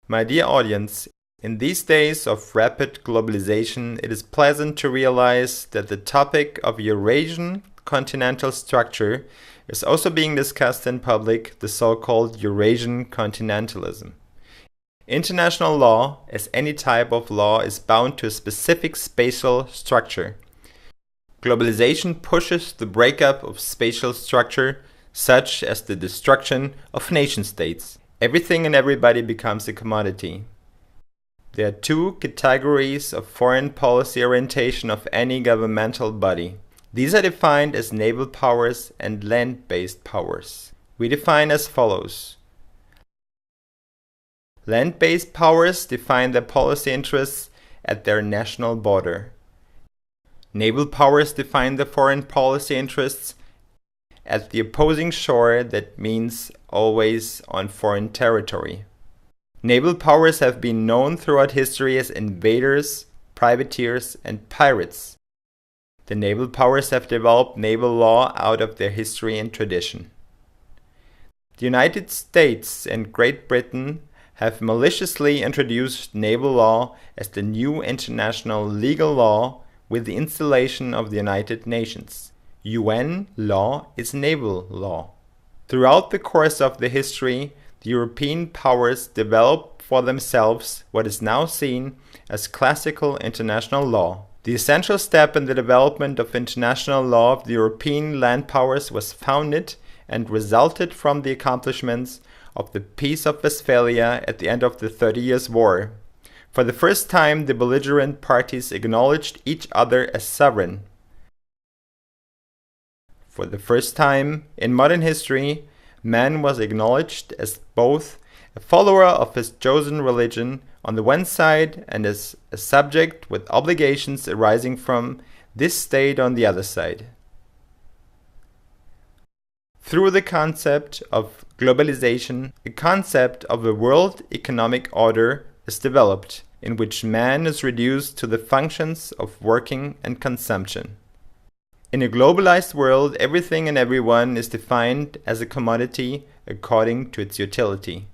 My dear audience, in these days of rapid globalization, it is pleasant to realize that the topic of Eurasian continental structure is also being discussed in public, the so-called Eurasian continentalism. International law, as any type of law, is bound to a specific spatial structure. Globalization pushes the breakup of spatial structure, such as the destruction of nation-states. Everything and everybody becomes a commodity. There are two categories of foreign policy orientation of any governmental body. These are defined as naval powers and land-based powers. We define as follows. Land-based powers define their policy interests at their national border. Naval powers define their foreign policy interests at the opposing shore, that means always on foreign territory. Naval powers have been known throughout history as invaders, privateers, and pirates. The naval powers have developed naval law out of their history and tradition. The United States and Great Britain have maliciously introduced naval law as the new international legal law with the installation of the United Nations. UN law is naval law. Throughout the course of the history, the European powers developed for themselves what is now seen as classical international law. The essential step in the development of international law of the European land powers was founded and resulted from the accomplishments of the Peace of Westphalia at the end of the 30 Years' War. For the first time, the belligerent parties acknowledged each other as sovereign. For the first time in modern history, man was acknowledged as both a follower of his chosen religion on the one side and as a subject with obligations arising from this state on the other side. Through the concept of globalization, a concept of a world economic order is developed, in which man is reduced to the functions of working and consumption. In a globalized world, everything and everyone is defined as a commodity according to its utility.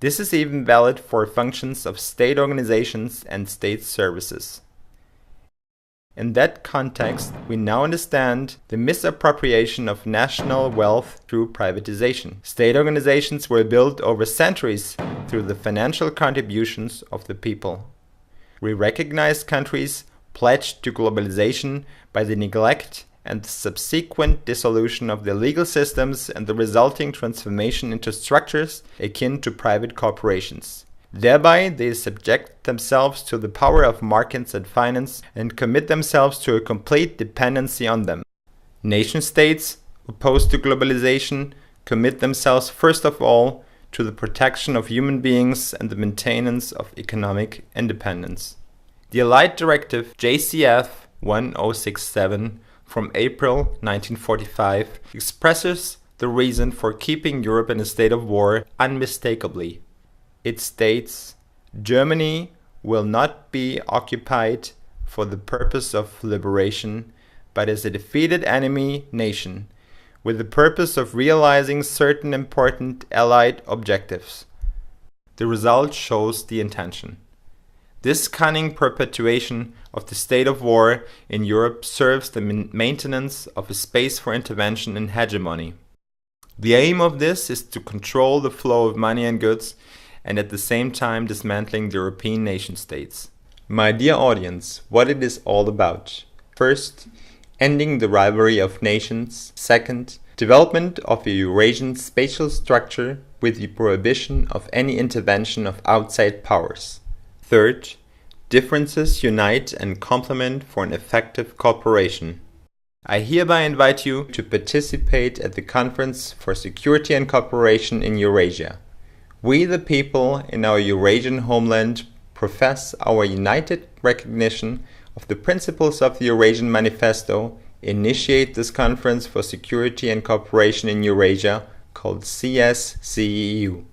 This is even valid for functions of state organizations and state services. In that context, we now understand the misappropriation of national wealth through privatization. State organizations were built over centuries through the financial contributions of the people. We recognize countries pledged to globalization by the neglect and the subsequent dissolution of their legal systems and the resulting transformation into structures akin to private corporations. Thereby, they subject themselves to the power of markets and finance and commit themselves to a complete dependency on them. Nation-states, opposed to globalization, commit themselves first of all to the protection of human beings and the maintenance of economic independence. The Allied Directive JCF 1067 from April 1945 expresses the reason for keeping Europe in a state of war unmistakably. It states, Germany will not be occupied for the purpose of liberation, but as a defeated enemy nation, with the purpose of realizing certain important Allied objectives. The result shows the intention. This cunning perpetuation of the state of war in Europe serves the maintenance of a space for intervention and hegemony. The aim of this is to control the flow of money and goods and at the same time dismantling the European nation-states. My dear audience, what it is all about. First, ending the rivalry of nations. Second, development of a Eurasian spatial structure with the prohibition of any intervention of outside powers. Third, differences unite and complement for an effective cooperation. I hereby invite you to participate at the Conference for Security and Cooperation in Eurasia. We, the people in our Eurasian homeland, profess our united recognition of the principles of the Eurasian Manifesto, initiate this Conference for Security and Cooperation in Eurasia called KSZEu.